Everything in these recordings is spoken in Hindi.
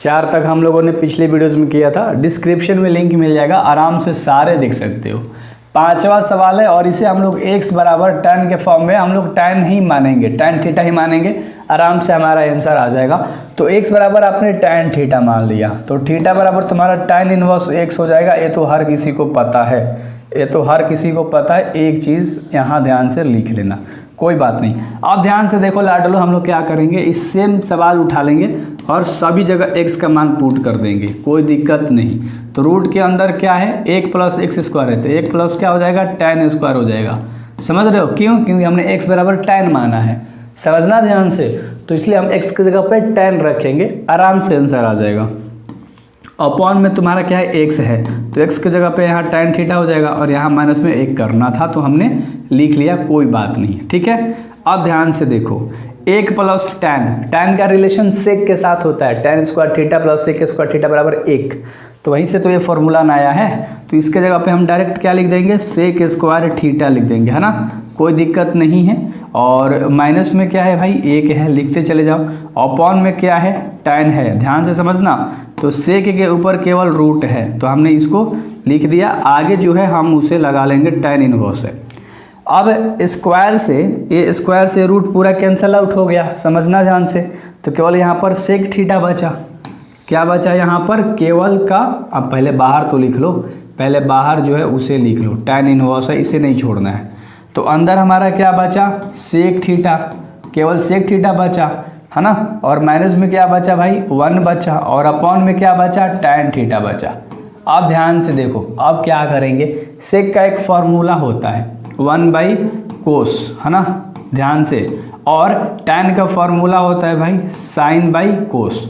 4 तक हम लोगों ने पिछले वीडियोज़ में किया था, डिस्क्रिप्शन में लिंक मिल जाएगा, आराम से सारे देख सकते हो। 5वां सवाल है और इसे हम लोग x बराबर tan के फॉर्म में हम लोग tan ही मानेंगे, tan थीटा ही मानेंगे, आराम से हमारा आंसर आ जाएगा। तो x बराबर आपने tan थीटा मान लिया, तो थीटा बराबर तुम्हारा tan इनवर्स x हो जाएगा। ये तो हर किसी को पता है, ये तो हर किसी को पता है। एक चीज़ यहाँ ध्यान से लिख लेना, कोई बात नहीं। अब ध्यान से देखो लाडलो, हम लोग क्या करेंगे, इस सेम सवाल उठा लेंगे और सभी जगह x का मान पुट कर देंगे, कोई दिक्कत नहीं। तो रूट के अंदर क्या है, 1 + x² है, तो 1 प्लस क्या हो जाएगा, tan² हो जाएगा। समझ रहे हो क्यों? क्योंकि हमने x बराबर tan माना है, समझना ध्यान से। तो इसलिए हम x की जगह पर tan रखेंगे, आराम से आंसर आ जाएगा। अपॉन में तुम्हारा क्या है, x है, तो x की जगह पे यहाँ tan थीटा हो जाएगा और यहाँ माइनस में 1 करना था तो हमने लिख लिया, कोई बात नहीं, ठीक है। अब ध्यान से देखो, 1 + tan का रिलेशन सेक के साथ होता है, tan² थीटा + sec² थीटा बराबर 1, तो वहीं से तो ये फॉर्मूला नया है। तो इसके जगह पे हम डायरेक्ट क्या लिख देंगे, sec² थीटा लिख देंगे, है ना, कोई दिक्कत नहीं है। और माइनस में क्या है भाई, 1 है, लिखते चले जाओ। अपॉन में क्या है, tan है, ध्यान से समझना। तो सेक के ऊपर केवल रूट है, तो हमने इसको लिख दिया। आगे जो है हम उसे लगा लेंगे tan इनवर्स है। अब स्क्वायर से, ये स्क्वायर से रूट पूरा कैंसल आउट हो गया, समझना ध्यान से। तो केवल यहाँ पर सेक थीटा बचा, क्या बचा यहाँ पर, केवल का। अब पहले बाहर तो लिख लो, पहले बाहर जो है उसे लिख लो, tan इनवर्स है, इसे नहीं छोड़ना है। तो अंदर हमारा क्या बचा, सेक थीटा, केवल सेक थीटा बचा, है ना। और माइनस में क्या बचा भाई, 1 बचा, और अपॉन में क्या बचा, tan थीटा बचा। अब ध्यान से देखो, अब क्या करेंगे, सेक का एक फॉर्मूला होता है 1/cos, है ना, ध्यान से। और tan का फॉर्मूला होता है भाई sin/cos।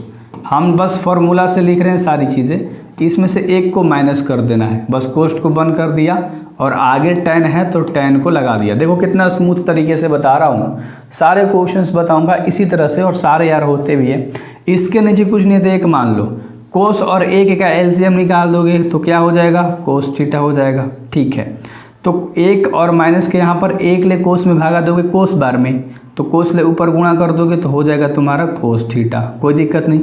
हम बस फॉर्मूला से लिख रहे हैं सारी चीज़ें, इसमें से एक को माइनस कर देना है, बस कोस्ट को बंद कर दिया और आगे tan है तो tan को लगा दिया। देखो कितना स्मूथ तरीके से बता रहा हूँ, सारे क्वेश्चंस बताऊंगा इसी तरह से, और सारे यार होते भी है। इसके नीचे कुछ नहीं तो एक मान लो, कोस और 1 का एलसीएम निकाल दोगे तो क्या हो जाएगा, कोस थीटा हो जाएगा, ठीक है। तो 1 और माइनस के यहाँ पर 1 ले कोस में भागा दोगे कोस बार में, तो कोस ले ऊपर गुणा कर दोगे तो हो जाएगा तुम्हारा कोस थीटा, कोई दिक्कत नहीं।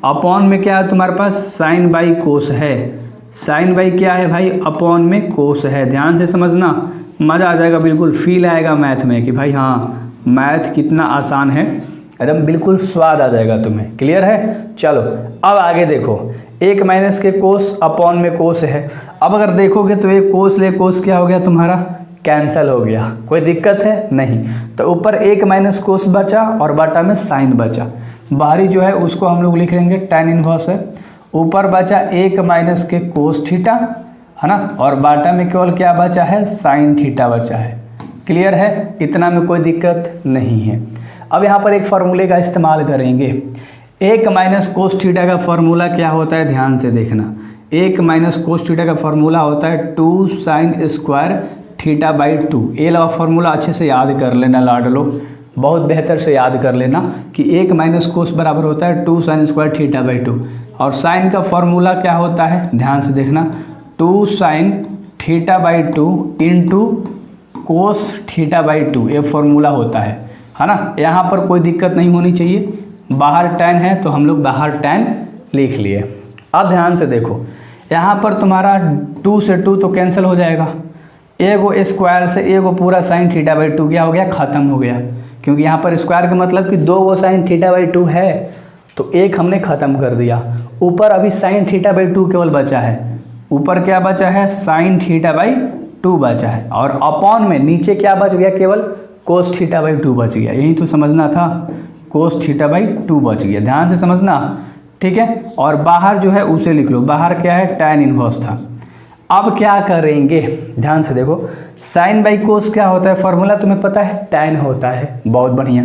अपॉन में क्या है तुम्हारे पास, sin/cos है, sin क्या है भाई, अपॉन में कोस है, ध्यान से समझना, मज़ा आ जाएगा, बिल्कुल फील आएगा मैथ में कि भाई हाँ मैथ कितना आसान है, एकदम बिल्कुल स्वाद आ जाएगा तुम्हें, क्लियर है। चलो अब आगे देखो, 1 माइनस के कोस अपॉन में कोस है। अब अगर देखोगे तो एक कोस ले कोस क्या हो गया तुम्हारा, कैंसल हो गया, कोई दिक्कत है नहीं। तो ऊपर 1 माइनस कोस बचा और बाटा में साइन बचा, बाहरी जो है उसको हम लोग लिख लेंगे tan इनवर्स है। ऊपर बचा 1 माइनस के कोस थीटा, है ना, और बाटा में केवल क्या बचा है, साइन थीटा बचा है, क्लियर है, इतना में कोई दिक्कत नहीं है। अब यहाँ पर एक फार्मूले का इस्तेमाल करेंगे, 1 माइनस कोस थीटा का फार्मूला क्या होता है, ध्यान से देखना। 1 माइनस कोस थीटा का फार्मूला होता है 2 sin² θ/2। ये वाला फार्मूला अच्छे से याद कर लेना लाडलो, बहुत बेहतर से याद कर लेना कि 1 माइनस कोस बराबर होता है 2 sin² θ/2, और साइन का फार्मूला क्या होता है, ध्यान से देखना, 2 sin θ/2 इंटू कोस θ/2, ये फार्मूला होता है ना। यहाँ पर कोई दिक्कत नहीं होनी चाहिए, बाहर tan है तो हम लोग बाहर tan लिख लिए। अब ध्यान से देखो, यहाँ पर तुम्हारा 2 से 2 तो कैंसिल हो जाएगा, एगो स्क्वायर से एगो पूरा sin θ/2 क्या हो गया, ख़त्म हो गया, क्योंकि यहाँ पर स्क्वायर का मतलब कि 2 गो sin θ/2 है, तो एक हमने ख़त्म कर दिया। ऊपर अभी sin θ/2 केवल बचा है, ऊपर क्या बचा है, sin θ/2 बचा है, और अपॉन में नीचे क्या बच गया, केवल cos θ/2 बच गया, यही तो समझना था, cos θ/2 बच गया, ध्यान से समझना, ठीक है। और बाहर जो है उसे लिख लो, बाहर क्या है, tan इनवर्स था। अब क्या करेंगे, ध्यान से देखो, sin/cos क्या होता है, फार्मूला तुम्हें पता है, tan होता है, बहुत बढ़िया।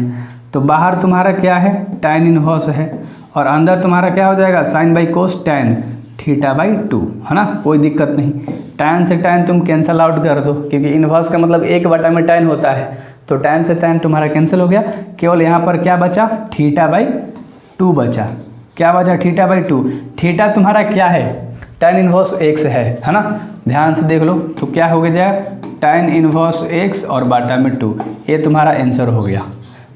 तो बाहर तुम्हारा क्या है, tan इनवर्स है, और अंदर तुम्हारा क्या हो जाएगा, sin/cos tan θ/2, है ना, कोई दिक्कत नहीं। tan से tan तुम कैंसल आउट कर दो, क्योंकि इनवर्स का मतलब 1 बटा में tan होता है, तो tan से tan तुम्हारा कैंसिल हो गया, केवल यहाँ पर क्या बचा, θ/2 बचा, क्या बचा, θ/2। थीटा तुम्हारा क्या है, tan इनवर्स x है ना, ध्यान से देख लो, तो क्या हो गया, tan इनवर्स x और बाटा में 2, ये तुम्हारा आंसर हो गया।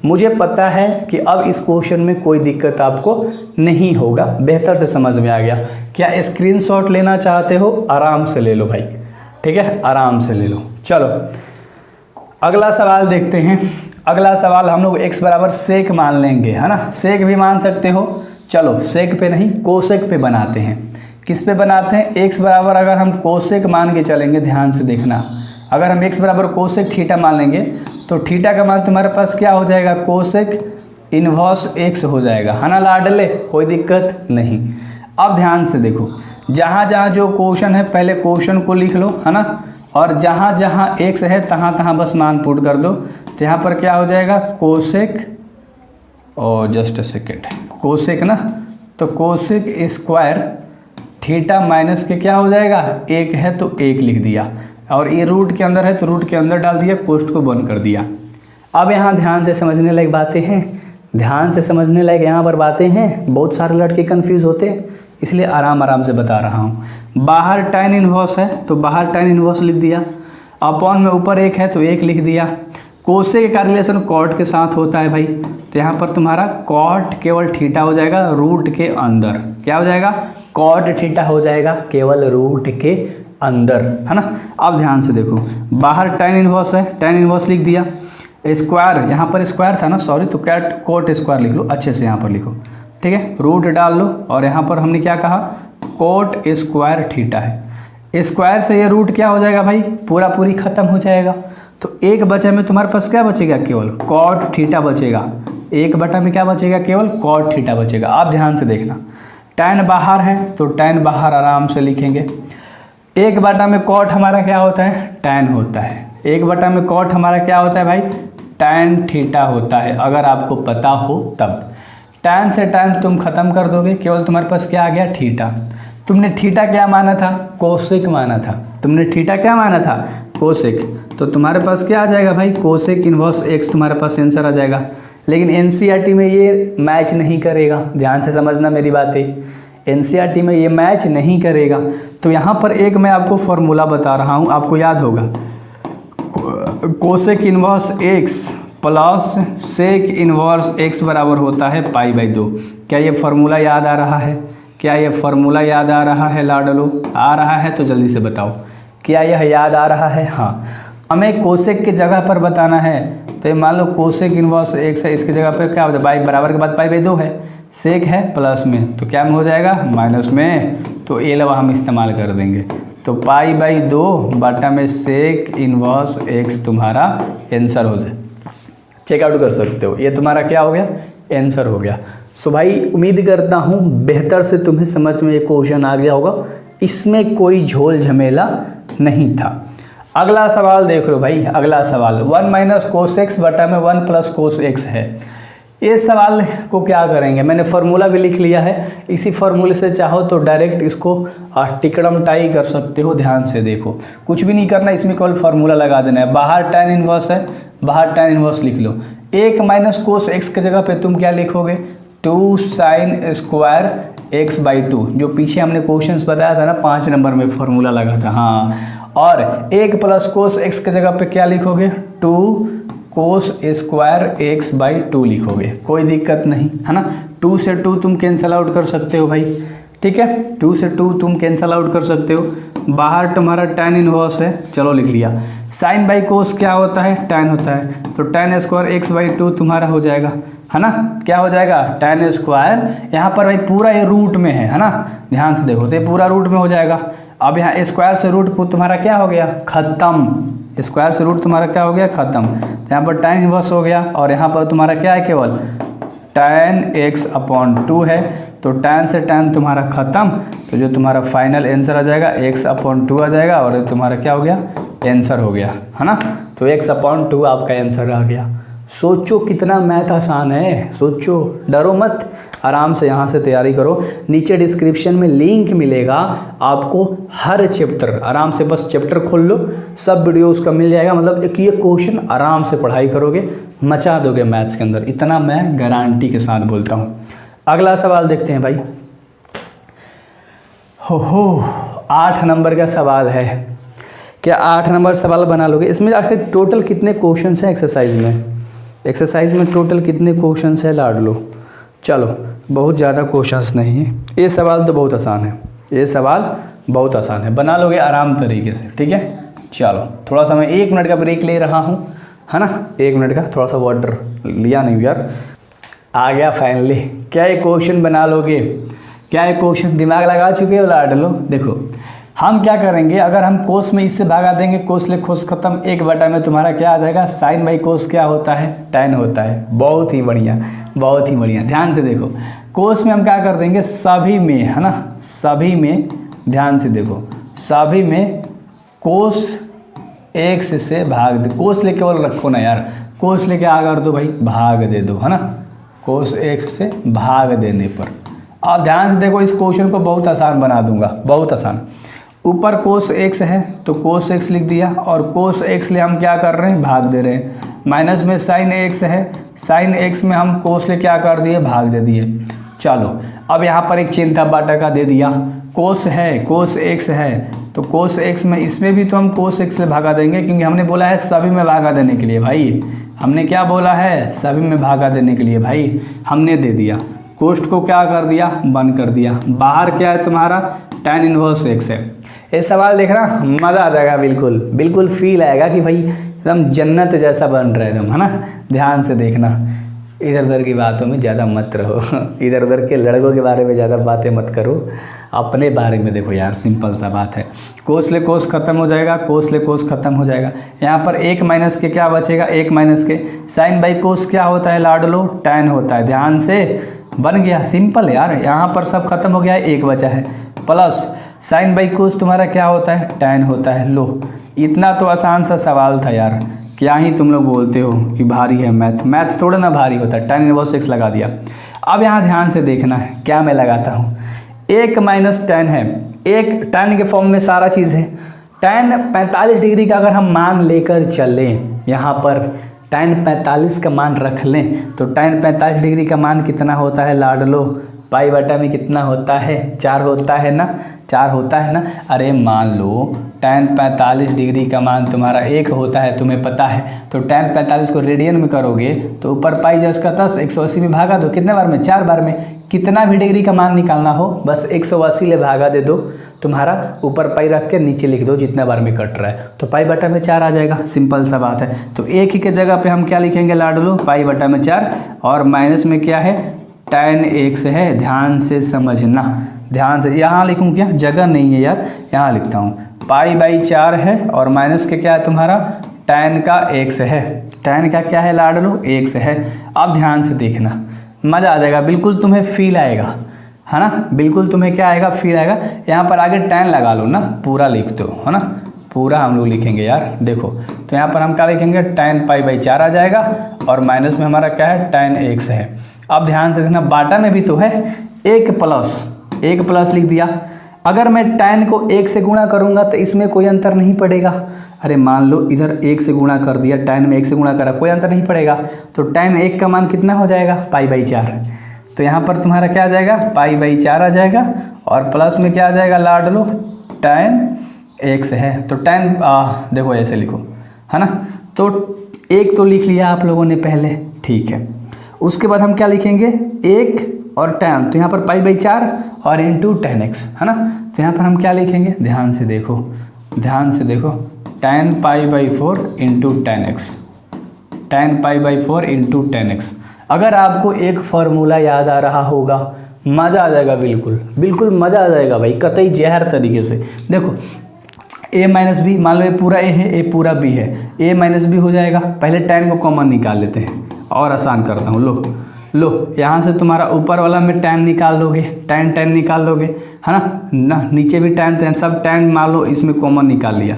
मुझे पता है कि अब इस क्वेश्चन में कोई दिक्कत आपको नहीं होगा, बेहतर से समझ में आ गया। क्या स्क्रीनशॉट लेना चाहते हो? आराम से ले लो भाई, ठीक है, आराम से ले लो। चलो अगला सवाल देखते हैं। अगला सवाल हम लोग x बराबर सेक मान लेंगे, है ना, सेक भी मान सकते हो। चलो सेक पे नहीं, कोसेक पे बनाते हैं। किस पे बनाते हैं? x बराबर अगर हम कोसेक मान के चलेंगे, ध्यान से देखना, अगर हम x बराबर कोसेक थीटा मान लेंगे तो थीटा का मान तुम्हारे पास क्या हो जाएगा? कोसेक इन्वर्स x हो जाएगा, है ना लाडले, कोई दिक्कत नहीं। अब ध्यान से देखो, जहाँ जहाँ जो क्वेश्चन है पहले क्वेश्चन को लिख लो, है ना, और जहाँ जहाँ x है तहाँ तहाँ बस मान पुट कर दो। तो यहाँ पर क्या हो जाएगा? कोसेक, और जस्ट अ सेकेंड, कोसेक ना, तो कोसेक स्क्वायर थीटा माइनस के क्या हो जाएगा? एक है तो एक लिख दिया, और ये रूट के अंदर है तो रूट के अंदर डाल दिया, पोस्ट को बंद कर दिया। अब यहाँ ध्यान से समझने लायक बातें हैं, ध्यान से समझने लायक यहाँ पर बातें हैं। बहुत सारे लड़के कंफ्यूज होते हैं, इसलिए आराम आराम से बता रहा हूँ। बाहर tan इनवर्स है तो बाहर tan इनवर्स लिख दिया, अपॉन में ऊपर एक है तो एक लिख दिया। कोसेक का रिलेशन कॉट के साथ होता है भाई, तो यहाँ पर तुम्हारा कॉट केवल थीटा हो जाएगा रूट के अंदर। क्या हो जाएगा? कॉट थीटा हो जाएगा केवल रूट के अंदर, है ना। अब ध्यान से देखो, बाहर tan इनवर्स है, tan इनवर्स लिख दिया, स्क्वायर, यहाँ पर स्क्वायर था ना, सॉरी, तो कैट कोट स्क्वायर लिख लो, अच्छे से यहाँ पर लिखो, ठीक है, रूट डाल लो, और यहाँ पर हमने क्या कहा? कोट स्क्वायर थीटा है। स्क्वायर से ये रूट क्या हो जाएगा भाई? पूरा पूरी खत्म हो जाएगा। तो एक बचा में तुम्हारे पास क्या बचेगा? केवल कॉट थीटा बचेगा। एक बटा में क्या बचेगा? केवल कॉट थीटा बचेगा। आप ध्यान से देखना, tan बाहर है तो tan बाहर आराम से लिखेंगे। एक बटा में कॉट हमारा क्या होता है? tan होता है। एक बटा में कॉट हमारा क्या होता है भाई? tan थीटा होता है, अगर आपको पता हो तब। tan से tan तुम खत्म कर दोगे, केवल तुम्हारे पास क्या आ गया? थीटा। तुमने थीटा क्या माना था? कोसेक माना था। तुमने थीटा क्या माना था? कोसेक। तो तुम्हारे पास क्या आ जाएगा भाई? कोसेक इन्वर्स x तुम्हारे पास आंसर आ जाएगा। लेकिन एनसीईआरटी में ये मैच नहीं करेगा, ध्यान से समझना मेरी बातें, एनसीईआरटी में ये मैच नहीं करेगा। तो यहाँ पर एक मैं आपको फॉर्मूला बता रहा हूँ, आपको याद होगा, cosec inverse x plus sec inverse x बराबर होता है π/2। क्या ये फार्मूला याद आ रहा है? क्या ये फार्मूला याद आ रहा है लाडलो? आ रहा है तो जल्दी से बताओ, क्या यह याद आ रहा है? हाँ, हमें कोसेक के जगह पर बताना है, तो ये मान लो कोसेक इन्वर्स x है, इसकी जगह पर क्या हो जाए? बराबर के बाद π/2 है, सेक है प्लस में, तो क्या में हो जाएगा? माइनस में, तो ये लवा हम इस्तेमाल कर देंगे। तो π/2 बटा में सेक इन्वर्स x तुम्हारा आंसर हो जाए। चेकआउट कर सकते हो, ये तुम्हारा क्या हो गया? आंसर हो गया। सो भाई उम्मीद करता हूँ बेहतर से तुम्हें समझ में ये क्वेश्चन आ गया होगा, इसमें कोई झोल झमेला नहीं था। अगला सवाल देख लो भाई, अगला सवाल 1 माइनस कोस एक्स बटा में 1 प्लस कोस एक्स है। इस सवाल को क्या करेंगे, मैंने फार्मूला भी लिख लिया है, इसी फार्मूले से चाहो तो डायरेक्ट इसको टिकड़म टाई कर सकते हो। ध्यान से देखो, कुछ भी नहीं करना, इसमें केवल फार्मूला लगा देना है। बाहर tan इनवर्स है, बाहर tan इनवर्स लिख लो। 1 माइनस कोस एक्स की जगह पे तुम क्या लिखोगे? 2 साइन स्क्वायर x/2, जो पीछे हमने क्वेश्चंस बताया था ना 5 नंबर में फार्मूला लगा था। हाँ, और 1 प्लस कोस एक्स की जगह पे क्या लिखोगे? 2 कोस स्क्वायर x/2 लिखोगे, कोई दिक्कत नहीं है ना। 2 से 2 तुम कैंसल आउट कर सकते हो भाई, ठीक है, 2 से 2 तुम कैंसल आउट कर सकते हो। बाहर तुम्हारा tan इनवर्स है, चलो लिख लिया। साइन बाई कोस क्या होता है? tan होता है, तो tan स्क्वायर x/2 तुम्हारा हो जाएगा, है ना। क्या हो जाएगा? tan स्क्वायर, यहाँ पर भाई पूरा ये रूट में है ना, ध्यान से देखो, तो ये पूरा रूट में हो जाएगा। अब यहाँ स्क्वायर से रूट तुम्हारा क्या हो गया? खत्म। स्क्वायर से रूट तुम्हारा क्या हो गया? खत्म। तो यहाँ पर tan इनवर्स हो गया, और यहाँ पर तुम्हारा क्या है? केवल tan x/2 है, तो tan से tan तुम्हारा खत्म, तो जो तुम्हारा फाइनल आंसर आ जाएगा x/2 आ जाएगा, और तुम्हारा क्या हो गया? आंसर हो गया, है ना। तो x/2 आपका आंसर आ गया। सोचो कितना मैथ आसान है, सोचो, डरो मत, आराम से यहाँ से तैयारी करो। नीचे डिस्क्रिप्शन में लिंक मिलेगा आपको, हर चैप्टर, आराम से बस चैप्टर खोल लो, सब वीडियो उसका मिल जाएगा। मतलब एक ये क्वेश्चन आराम से पढ़ाई करोगे, मचा दोगे मैथ्स के अंदर, इतना मैं गारंटी के साथ बोलता हूँ। अगला सवाल देखते हैं भाई। हो 8 नंबर का सवाल है। क्या 8 नंबर सवाल बना लोगे? इसमें आखिर टोटल कितने क्वेश्चन हैं एक्सरसाइज में? एक्सरसाइज में टोटल कितने क्वेश्चंस है लाडलो? चलो बहुत ज़्यादा क्वेश्चंस नहीं है, ये सवाल तो बहुत आसान है, ये सवाल बहुत आसान है, बना लोगे आराम तरीके से, ठीक है। चलो थोड़ा सा मैं 1 मिनट का ब्रेक ले रहा हूँ, है ना, 1 मिनट का, थोड़ा सा वाटर लिया नहीं यार, आ गया फाइनली। क्या ये क्वेश्चन बना लोगे? क्या ये क्वेश्चन दिमाग लगा चुके हो लाडलो? देखो हम क्या करेंगे, अगर हम कोस में इससे भागा देंगे, कोस ले कोस खत्म, 1 बटा में तुम्हारा क्या आ जाएगा, साइन बाई कोस क्या होता है, tan होता है। बहुत ही बढ़िया, बहुत ही बढ़िया। ध्यान से देखो, कोस में हम क्या कर देंगे, सभी में, है ना, सभी में, ध्यान से देखो, सभी में कोस x से भाग दे, कोस ले केवल रखो ना यार, कोस लेके आ कर दो भाई, भाग दे दो, है ना, कोस x से भाग देने पर। अब ध्यान से देखो, इस क्वेश्चन को बहुत आसान बना दूंगा, बहुत आसान। ऊपर कोस x है तो कोस x लिख दिया, और कोस x ले हम क्या कर रहे हैं, भाग दे रहे हैं। माइनस में साइन x है, साइन x में हम कोस ले क्या कर दिए, भाग दे दिए। चलो अब यहाँ पर एक चिन्ह था बाटा का, दे दिया, कोस है, कोस x है, तो कोस x में इसमें भी तो हम कोस x ले भागा देंगे, क्योंकि हमने बोला है सभी में भागा देने के लिए भाई, हमने क्या बोला है, सभी में भागा देने के लिए भाई, हमने दे दिया। कोष्ट को क्या कर दिया, बंद कर दिया। बाहर क्या है तुम्हारा, tan इनवर्स x है। ये सवाल देखना मज़ा आ जाएगा, बिल्कुल बिल्कुल फील आएगा कि भाई एकदम जन्नत जैसा बन रहा है एकदम, है ना। ध्यान से देखना, इधर उधर की बातों में ज़्यादा मत रहो, इधर उधर के लड़कों के बारे में ज़्यादा बातें मत करो, अपने बारे में देखो यार, सिंपल सा बात है। कोस ले कोस खत्म हो जाएगा, कोस ले कोस खत्म हो जाएगा। यहाँ पर 1 माइनस के क्या बचेगा, 1 माइनस के साइन बाई कोस क्या होता है लाडलो, tan होता है। ध्यान से, बन गया, सिंपल यार। यहाँ पर सब खत्म हो गया है, 1 बचा है, प्लस साइन बाई कोस तुम्हारा क्या होता है, tan होता है। लो इतना तो आसान सा सवाल था यार, क्या ही तुम लोग बोलते हो कि भारी है मैथ, मैथ थोड़ा ना भारी होता है। tan इनवर्स x लगा दिया। अब यहाँ ध्यान से देखना है क्या मैं लगाता हूँ, 1 माइनस tan है, एक tan के फॉर्म में सारा चीज़ है। tan 45 डिग्री का अगर हम मान लेकर चलें, यहाँ पर tan 45 का मान रख लें, तो tan 45 डिग्री का मान कितना होता है लाडलो, पाई बटा में कितना होता है, 4 होता है ना, 4 होता है ना। अरे मान लो tan 45 डिग्री का मान तुम्हारा 1 होता है, तुम्हें पता है, तो tan 45 को रेडियन में करोगे तो ऊपर पाई जस का 10, 180 में भागा दो, कितने बार में, 4 बार में। कितना भी डिग्री का मान निकालना हो बस 180 ले भागा दे दो, तुम्हारा ऊपर पाई रख के नीचे लिख दो जितना बार में कट रहा है, तो पाई बटा में 4 आ जाएगा। सिंपल सा बात है। तो एक ही के जगह पे हम क्या लिखेंगे लाडलो, पाई बटा में 4, और माइनस में क्या है, tan x है। ध्यान से समझना, ध्यान से, यहाँ लिखूँ क्या, जगह नहीं है यार, यहाँ लिखता हूँ, पाई बाई 4 है, और माइनस के क्या है तुम्हारा, tan का x है। tan का क्या है लाडलो, x है। अब ध्यान से देखना, मज़ा आ जाएगा, बिल्कुल तुम्हें फील आएगा, है ना, बिल्कुल तुम्हें क्या आएगा, फील आएगा। यहाँ पर आगे tan लगा लो ना, पूरा लिख दो, है ना, पूरा हम लोग लिखेंगे यार। देखो तो यहाँ पर हम क्या लिखेंगे, tan पाई बाई 4 आ जाएगा, और माइनस में हमारा क्या है, tan x है। अब ध्यान से देखना, बाटा में भी तो है, 1 प्लस लिख दिया। अगर मैं tan को 1 से गुणा करूँगा तो इसमें कोई अंतर नहीं पड़ेगा। अरे मान लो इधर 1 से गुणा कर दिया, tan में 1 से गुणा करा, कोई अंतर नहीं पड़ेगा, तो tan 1 का मान कितना हो जाएगा, पाई बाई 4। तो यहाँ पर तुम्हारा क्या आ जाएगा, पाई बाई 4 आ जाएगा, और प्लस में क्या आ जाएगा लाडलो, tan x है। तो tan देखो ऐसे लिखो, है ना, तो 1 तो लिख लिया आप लोगों ने पहले, ठीक है। उसके बाद हम क्या लिखेंगे, 1 और tan, तो यहाँ पर पाई बाई 4 और इंटू tan x, है ना। तो यहाँ पर हम क्या लिखेंगे, ध्यान से देखो, ध्यान से देखो, tan pi by 4 into tan x, tan pi by 4 into tan x। अगर आपको एक फार्मूला याद आ रहा होगा, मज़ा आ जाएगा, बिल्कुल बिल्कुल मज़ा आ जाएगा भाई, कतई जहर तरीके से। देखो a माइनस बी, मान लो ये पूरा a है, a पूरा b है, a माइनस बी हो जाएगा। पहले tan को कॉमन निकाल लेते हैं, और आसान करता हूँ। लो यहाँ से तुम्हारा ऊपर वाला में tan निकाल लोगे, tan निकाल लोगे, है ना, नीचे भी tan सब tan मान लो इसमें कॉमन निकाल लिया,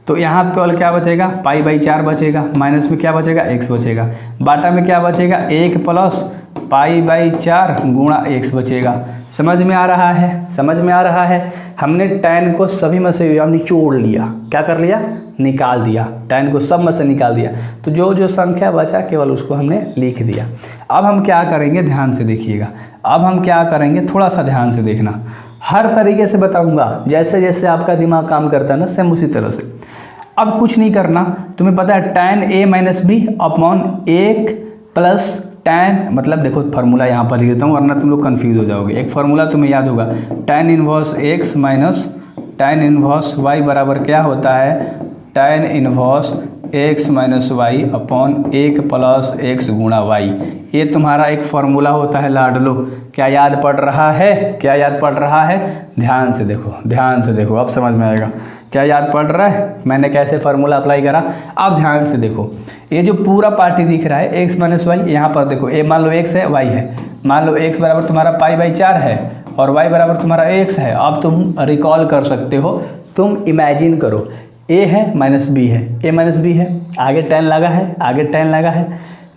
तो यहाँ केवल क्या बचेगा, पाई बाई 4 बचेगा, माइनस में क्या बचेगा, x बचेगा, बाटा में क्या बचेगा, 1 प्लस पाई बाई 4 गुणा x बचेगा। समझ में आ रहा है, समझ में आ रहा है। हमने tan को सभी में से निचोड़ लिया, क्या कर लिया, निकाल दिया, tan को सब में से निकाल दिया, तो जो जो संख्या बचा केवल उसको हमने लिख दिया। अब हम क्या करेंगे, ध्यान से देखिएगा, अब हम क्या करेंगे, थोड़ा सा ध्यान से देखना, हर तरीके से बताऊंगा, जैसे जैसे आपका दिमाग काम करता है ना, सेम उसी तरह से। अब कुछ नहीं करना, तुम्हें पता है tan a minus B upon 1 plus tan, मतलब देखो फार्मूला यहाँ पर लिख देता हूँ वरना तुम लोग कन्फ्यूज हो जाओगे। एक फार्मूला तुम्हें याद होगा, tan inverse x minus tan inverse y बराबर क्या होता है, tan inverse x minus y upon 1 plus x गुणा y। ये तुम्हारा एक फार्मूला होता है लाडलो। क्या याद पड़ रहा है, क्या याद पड़ रहा है? ध्यान से देखो, ध्यान से देखो, अब समझ में आएगा क्या याद पड़ रहा है, मैंने कैसे फार्मूला अप्लाई करा। अब ध्यान से देखो, ये जो पूरा पार्टी दिख रहा है x माइनस वाई, यहाँ पर देखो ए मान लो x है, y है, मान लो x बराबर तुम्हारा π/4 है और y बराबर तुम्हारा x है। अब तुम रिकॉल कर सकते हो, तुम इमेजिन करो, a है माइनस b है, a माइनस b है, आगे tan लगा है, आगे tan लगा है,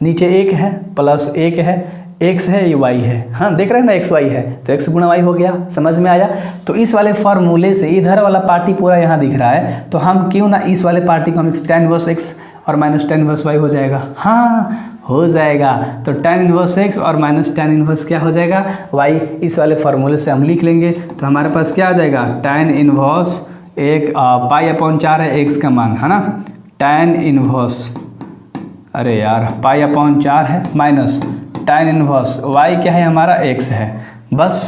नीचे 1 है प्लस 1 है, x है ये y है, हाँ देख रहे हैं ना x y है, तो x गुणा y हो गया। समझ में आया? तो इस वाले फार्मूले से इधर वाला पार्टी पूरा यहाँ दिख रहा है, तो हम क्यों ना इस वाले पार्टी को हम tan इनवर्स x और माइनस tan इनवर्स y हो जाएगा। हाँ हो जाएगा, तो tan इनवर्स x और माइनस tan इनवर्स क्या हो जाएगा, y। इस वाले फार्मूले से हम लिख लेंगे, तो हमारे पास क्या आ जाएगा, tan इनवर्स एक π/4 है x का मान, है ना, tan इनवर्स, अरे यार π/4 है माइनस tan इनवर्स y क्या है हमारा, x है। बस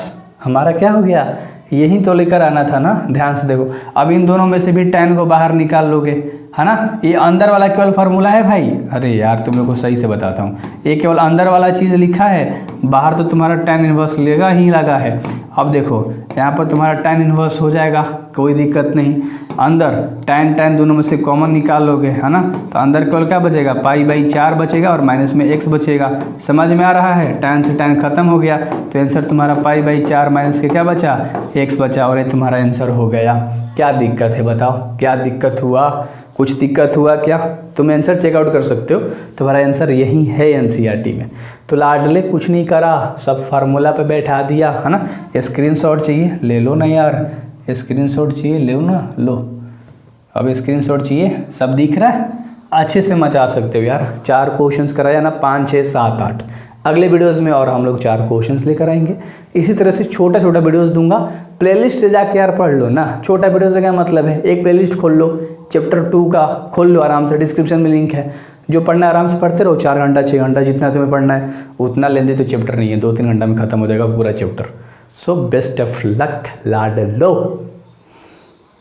हमारा क्या हो गया, यही तो लेकर आना था ना। ध्यान से देखो, अब इन दोनों में से भी tan को बाहर निकाल लोगे, है ना। ये अंदर वाला केवल फार्मूला है भाई, अरे यार तुम लोग को सही से बताता हूँ, ये केवल अंदर वाला चीज़ लिखा है, बाहर तो तुम्हारा tan इनवर्स लेगा ही लगा है। अब देखो यहाँ पर तुम्हारा tan इनवर्स हो जाएगा, कोई दिक्कत नहीं। अंदर tan दोनों में से कॉमन निकाल लोगे, है ना, तो अंदर केवल क्या बचेगा, π/4 बचेगा और माइनस में x बचेगा। समझ में आ रहा है? tan से tan खत्म हो गया, तो आंसर तुम्हारा π/4 माइनस के क्या बचा, x बचा, और ये तुम्हारा आंसर हो गया। क्या दिक्कत है बताओ, क्या दिक्कत हुआ, कुछ दिक्कत हुआ क्या? तुम आंसर चेकआउट कर सकते हो, तुम्हारा आंसर यही है एनसीईआरटी में। तो लाडले कुछ नहीं करा, सब फार्मूला पे बैठा दिया, है ना। स्क्रीनशॉट चाहिए ले लो ना यार, स्क्रीनशॉट चाहिए ले लो ना, लो अब स्क्रीनशॉट चाहिए, सब दिख रहा है, अच्छे से मचा सकते हो यार। 4 क्वेश्चंस कराया ना, 5 6 7 8, अगले वीडियोस में और हम लोग 4 क्वेश्चंस लेकर आएंगे। इसी तरह से छोटा छोटा वीडियोस दूंगा, प्लेलिस्ट से जाके यार पढ़ लो ना। छोटा वीडियो से क्या मतलब है, एक प्लेलिस्ट खोल लो, चैप्टर 2 का खोल लो आराम से, डिस्क्रिप्शन में लिंक है, जो पढ़ना है आराम से पढ़ते रहो, 4 घंटा 6 घंटा जितना तुम्हें पढ़ना है उतना। लेंदे तो चैप्टर नहीं है, 2-3 घंटा में खत्म हो जाएगा पूरा chapter. So best of luck लाडलो।